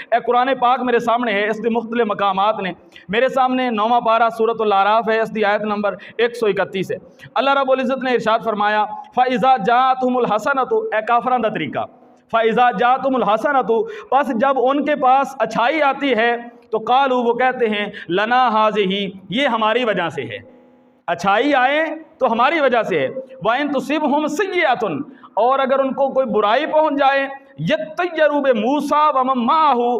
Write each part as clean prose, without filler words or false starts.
ए कुरान पाक मेरे सामने है, इसके मुख्तलिफ मकामात ने मेरे सामने 9वां पारा सूरतुल आराफ है, इसकी आयत नंबर 131 है। अल्लाह रब्बुल इज़्ज़त ने इरशाद फरमाया फ़इज़ा जाअतहुमुल हसनतु, ए काफरां दा तरीका, फ़इज़ा जाअतहुमुल हसनतु, बस जब उनके पास अच्छाई आती है तो कालू, वो कहते हैं लना हाज़िही, ये हमारी वजह से है, अच्छाई आए तो हमारी वजह से है। वाइन तुसिबहुम सय्यअतुन, और अगर उनको कोई बुराई पहुंच जाए, यत्तय्यरू बिमूसा व मम माअहू,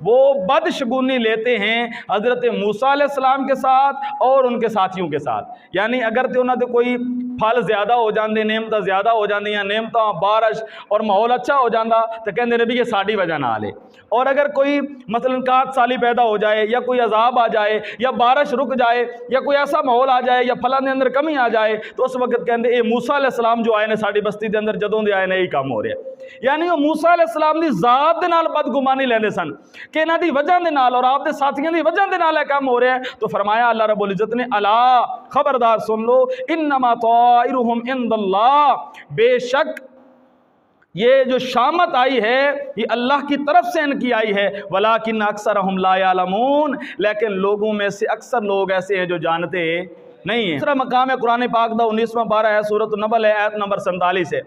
वो बदशगुनी लेते हैं हज़रत मूसा अलैहिस्सलाम के साथ और उनके साथियों के साथ। यानी अगर तो उन्होंने कोई फल ज़्यादा हो जाते, नेमत ज़्यादा हो जांदियां, नेमत बारिश और माहौल अच्छा हो जाता तो कहते ने भी ये साड़ी वजह ना ले। और अगर कोई मसलन कात साली पैदा हो जाए या कोई अजाब आ जाए या बारिश रुक जाए या कोई ऐसा माहौल आ जाए या फलां दे अंदर कमी आ जाए तो उस वक्त कहते ये मूसा अलैहिस्सलाम जो आए ने साड़ी बस्ती के अंदर जदों दे आए ने यही काम हो रहा है। यानी वो मूसा अलैहिस्सलाम की ज़ात दे नाल बदगुमानी लेंदे सन कि इन्हां दी वजह दे नाल और आपदे साथियों की वजह दे नाल काम हो रहा है। तो फरमाया अल्लाह रब्बुल इज़्ज़त ने, अला खबरदार सुन लो, इन्नमा ताइरुहुम इंदल्लाह, बेशक ये जो शामत आई है ये अल्लाह की तरफ से इनकी आई है, वलाकिन अक्सरहुम ला यालमून, लेकिन लोगों में से अक्सर लोग ऐसे हैं जो जानते नहीं है। दूसरा मकाम है कुरान पाक दा 19वां पारा है, सूरत नबल है, आयत नंबर 47 है।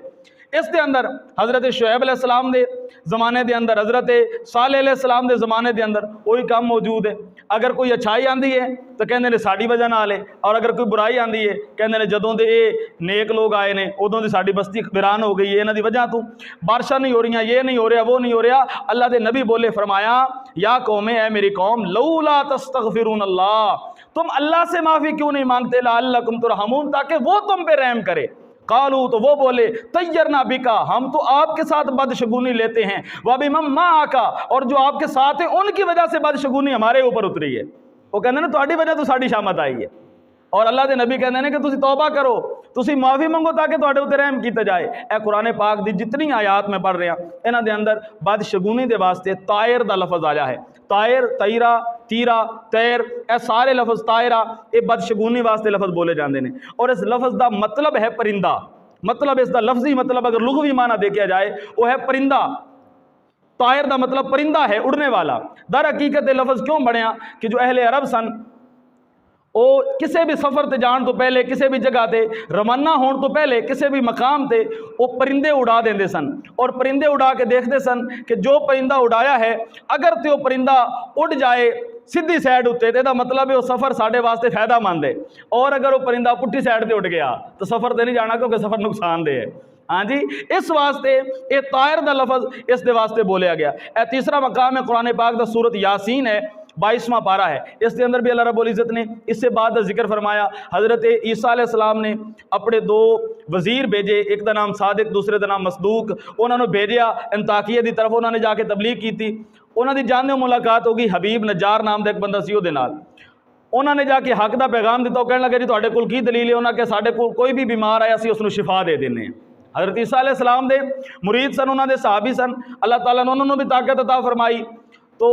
इसके अंदर हज़रत शुएब अलैहिस्सलाम दे ज़माने के अंदर, हज़रत सालेह अलैहिस्सलाम दे ज़माने के अंदर वही काम मौजूद है। अगर कोई अच्छाई आती है तो कहते ने साड़ी वजह नाल है, और अगर कोई बुराई आती है कहते ने जदों दे ये नेक लोग आए ने उदों दी साड़ी बस्ती वीरान हो गई है, इन्हां दी वजह तो बारिशां नहीं हो रही, ये नहीं हो रहा, वो नहीं हो रहा। अल्लाह के नबी बोले, फरमाया या कौम है मेरी कौम, लौला तस्तगफिरून अल्लाह, तुम अल्लाह से माफ़ी क्यों नहीं मांगते, लअल्लकुम तुरहमून, ताकि वो तुम पे रहम करे। कालू, तो वो बोले, तैयरना बिका, हम तो आपके साथ बदशगुनी लेते हैं, वह भी मम्मा आका, और जो आपके साथ है उनकी वजह से बदशगुनी हमारे ऊपर उतरी है। वो कहते हैं तुहाडी वजह तो साड़ी शामत आई है। और अल्लाह के नबी कहते हैं कि तुसी तौबा करो, तुसी माफ़ी मंगो ताकि तुहाडे उत्ते रहम किया जाए। ए कुरान पाक दी जितनी आयात में पढ़ रहा इन्हां दे अंदर बदशगुनी के वास्ते तायर का लफज आया है। तायर, तैरा, तीरा, तैर, ए सारे लफज तायरा ये बदशगुनी वास्ते लफज बोले जाते हैं। और इस लफज का मतलब है परिंदा, मतलब इसका लफ्जी मतलब अगर लुग़वी माना देखा जाए वो है परिंदा। तायर का मतलब परिंदा है, उड़ने वाला। दर हकीकत लफज क्यों बनया कि जो अहले अरब सन वो किसी भी सफ़र से जाने तो पहले, किसी भी जगह से रवाना होने तो पहले, किसी भी मकाम से वो परिंदे उड़ा देंगे सन, और परिंदे उड़ा के देखते सन कि जो परिंदा उड़ाया है अगर तो वो परिंदा उड़ जाए सीधी साइड उत्ते तो मतलब है वो सफ़र साढ़े वास्ते फायदामंद है, और अगर वो परिंदा पुट्ठी साइड पर उड़ गया तो सफ़र तो नहीं जाना क्योंकि सफ़र नुकसानदेह है। हाँ जी, इस वास्ते ये तायर का लफज इस वास्ते बोलिया गया। ए तीसरा मकाम है कुरान पाक दा सूरत यासीन है, 22वां पारा है। इसके अंदर भी अल्लाह रब्बुल इज़्ज़त ने इससे बाद जिक्र फरमाया, हज़रत ईसा अलैहिस्सलाम ने अपने 2 वज़ीर भेजे, एक का नाम सादिक, दूसरे का नाम मसदूक, उन्होंने भेजा अंताकिया की तरफ, उन्होंने जाके तबलीग की थी। उन्होंने जाने मुलाकात होगी हबीब नजार नाम का एक बंदा सी उहदे नाल, उन्होंने जाके हक का पैगाम दिता। कहने लगे जी तुहाडे कोल की दलील है? उन्होंने कहा साडे कोल कोई भी बीमार आया असीं उसनूं शिफा दे देने। हज़रत ईसा अलैहिस्सलाम दे मुरीद सन, उन्होंने सहाबी सन, अल्लाह ताला ने उन्होंने भी ताकत अता फरमाई। तो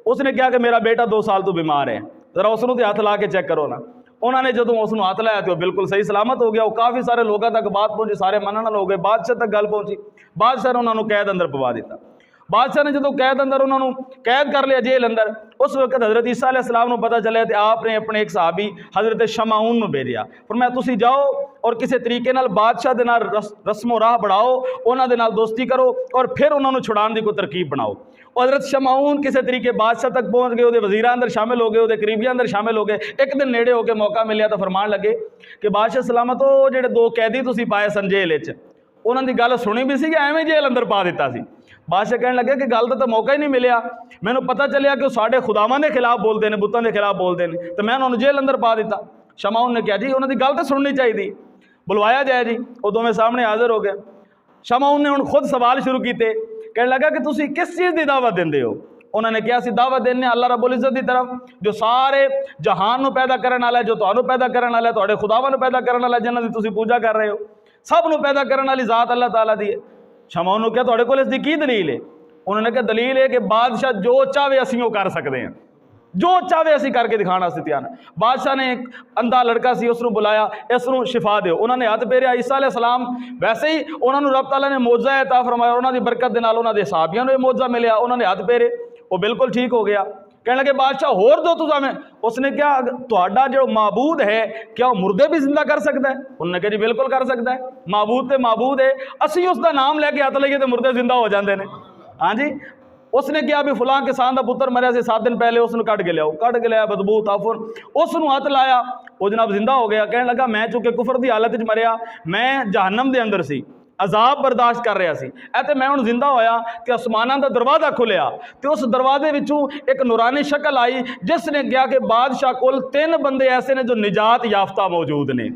उसने कहा कि मेरा बेटा 2 साल तो बीमार है, जरा उसनों तो हाथ ला के चेक करो ना। उन्होंने जो उसनों हाथ लाया तो बिल्कुल सही सलामत हो गया। वो काफ़ी सारे लोगों तक बात पहुँची, सारे मनण वाले हो गए, बादशाह तक गल पहुँची। बादशाह ने उन्होंने कैद अंदर पवा दिता। बादशाह ने जो कैद अंदर उन्होंने कैद कर लिया जेल अंदर, उस वक्त हज़रत ईसा अलैहिस्सलाम को पता चलिया तो आपने अपने एक सहाबी हज़रत शमाऊन में भेजा, फरमाया तुसी जाओ और किसी तरीके नाल बादशाह दे नाल रस्मो राह बढ़ाओ, उन्हां दे नाल दोस्ती करो और फिर उन्होंने छुड़ाने की कोई तरकीब बनाओ। और हज़रत शमाऊन किसी तरीके बादशाह तक पहुँच गए, वो वज़ीरां अंदर शामिल हो गए, वो करीबियां अंदर शामिल हो गए। एक दिन नेड़े होकर मौका मिलिया तो फरमान लगे कि बादशाह सलामत हो, जो 2 कैदी तुसी पाए सन जेल च, उन्होंने गल सुनी भी सी, एवं जेल अंदर पा दिता सी। बादशाह कहने लगे कि गल का तो मौका ही नहीं मिलिया, मैंने पता चलिया कि साढ़े खुदावां के खिलाफ बोलते हैं, बुतों के खिलाफ बोलते हैं, तो मैं उन्होंने जेल अंदर पा दिता। शमाऊन ने कहा जी उन्होंने गल तो सुननी चाहिए, बुलवाया जाए जी। वो दोवें सामने हाजिर हो गए। शमाऊन ने खुद सवाल शुरू किए, कहने लगा कि तुसी किस चीज़ की दावत देंदे हो? उन्होंने कहा सी दावत देने अल्लाह रब्बुल इज़्ज़त की तरफ, जो सारे जहान को पैदा करने वाला है, जो तुहानू पैदा करने वाला है, तुहाडे खुदावां नूं पैदा करने वाला, जिन्हां दी तुसी पूजा कर रहे हो, सब नूं पैदा करने वाली ज़ात अल्लाह ताला दी है। शमाऊन ने कहा तुहाडे कोल इसदी की दलील है? उन्होंने कहा दलील है कि बादशाह जो चाहे असीं वो कर सकते हैं, जो चाहे असीं करके दिखाना असीं तैयार हैं। बादशाह ने एक अंधा लड़का सी उसनूं बुलाया, इसनूं शिफा दो। उन्होंने हथ फेरिया, ईसा अलैहिस्सलाम वैसे ही उन्होंने रब ताला ने मौजा अता फरमाया, उन्होंने बरकत दे नाल उन्होंने सहाबियां नूं मौजा मिलिया, उन्होंने हथ फेरे, वो बिल्कुल ठीक हो गया। कहने लगे बादशाह होर दो तुझा में। उसने क्या तुहाडा जो माबूद है क्या वो मुर्दे भी जिंदा कर सकता है? उन्होंने कहा जी बिल्कुल कर सकता है, माबूद तो माबूद है, असी उसका नाम लैके हथ लईए तो मुर्दे जिंदा हो जाते हैं। हाँ जी। उसने क्या भी फलां किसान का पुत्र मरिया से 7 दिन पहले उसने कट के लिया, कट के लिया बदबू ताफुर, उसनों हथ लाया, वो जनाब जिंदा हो गया। कहने लगा मैं चूंकि कुफर की हालत मरिया, मैं जहन्नम के अंदर सी, अजाब बर्दाश्त कर रहा सी, ऐसे मैं हुण जिंदा होया कि आसमानां दा दरवाज़ा खुलिया तो उस दरवाजे विचों एक नूरानी शक्ल आई जिसने कहा कि बादशाह कोल 3 बंदे ऐसे ने जो निजात याफ्ता मौजूद ने।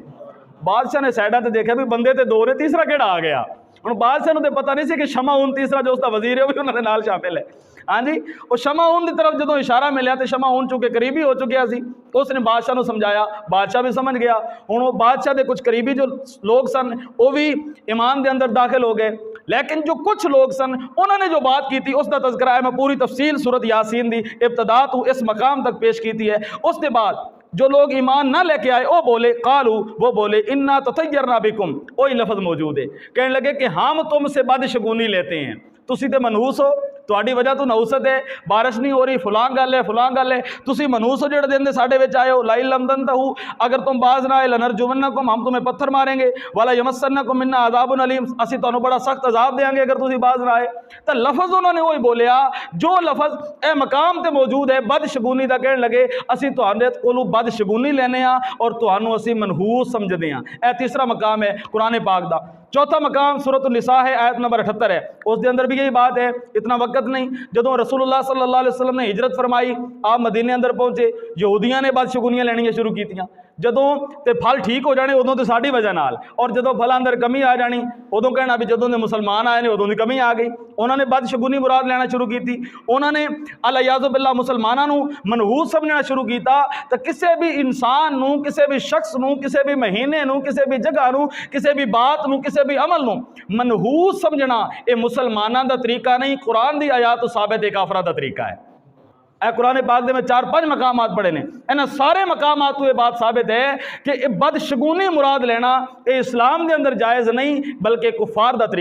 बादशाह ने साइडा ते देखा भी बंदे तो 2 ने, तीसरा केड़ा आ गया? हुण बादशाह नूं ते पता नहीं सी कि शमाउन तीसरा जो उसका वजीर है वो भी उन्होंने नाल शामिल है। हाँ जी। वो शमाउन की तरफ जो इशारा मिलया तो शमाउन चूंकि करीबी हो चुकिया सी, उसने बादशाह को समझाया, बादशाह भी समझ गया। हुण वो बादशाह के कुछ करीबी जो लोग सन वो भी ईमान के अंदर दाखिल हो गए, लेकिन जो कुछ लोग सन उन्होंने जो बात की थी उसका तज़किरा है, मैं पूरी तफसील सूरत यासीन दी इब्तदा तो इस मकाम तक पेश की है। उसके बाद जो लोग ईमान ना लेके आए वो बोले कालू, वो बोले इन्ना ततय्यरना बिकुम, वही लफ्ज़ मौजूद है। कहने लगे कि हम तुमसे बदशगुनी लेते हैं, तुसी तो मनहूस हो, तुहाडी वजह तो नहुसत है, बारिश नहीं हो रही, फलां गल है फलां गल है, तुसी मनहूस हो जो दिन दे साडे विच आए हो। लाई लमदन तहू, अगर तुम बाज ना आए लनरजुमन्नकुम, हम तुम्हें पत्थर मारेंगे, वाला यमस्सन्नकुम मिन्ना अज़ाबुन अलीम, असी तुहानू बड़ा सख्त अजाब देंगे अगर तुसी बाज ना आए। तो लफज उन्होंने वही बोलिया जो लफज ए मकाम ते मौजूद है बदशगुनी का। कहने लगे असी तुहाडे कोलों बदशगुनी लेने और तुहानू असी मनहूस समझते हैं। यह तीसरा मकाम है कुरान पाक का। चौथा मकाम सूरत निसा है, आयत नंबर 78 है, उसके अंदर भी यही बात है। इतना वक्त नहीं, जदों रसूलुल्लाह सल्लल्लाहु अलैहि वसल्लम ने हिजरत फरमाई, आप मदीने अंदर पहुंचे, यहूदियां ने बदशगुनियां लेनियां शुरू कीतियां। जदों ते फल ठीक हो जाने उदों तो साड़ी वजह नाल, और जदों फल अंदर कमी आ जानी उदों कहना भी जदों दे मुसलमान आए ने उदों की कमी आ गई। उन्होंने बदशगुनी मुराद लेना शुरू की, उन्होंने अल-इयाज़ु बिल्लाह मुसलमानों नूं मनहूस समझना शुरू किया। तो किसी भी इंसान नूं, किसी भी शख्स नूं, किसी भी महीने नूं, किसी भी जगह नूं, किसी भी बात नूं, किसी भी अमल नूं मनहूस समझना ये मुसलमानों का तरीका नहीं, कुरान की आयात साबित एक काफरा का तरीका है। कुरान पाक में 4-5 मकामात पढ़े ने, इन्होंने सारे मकामात ये बात साबित है कि बदशगुनी मुराद लेना ये इस्लाम के अंदर जायज़ नहीं बल्कि कुफार का तरीका।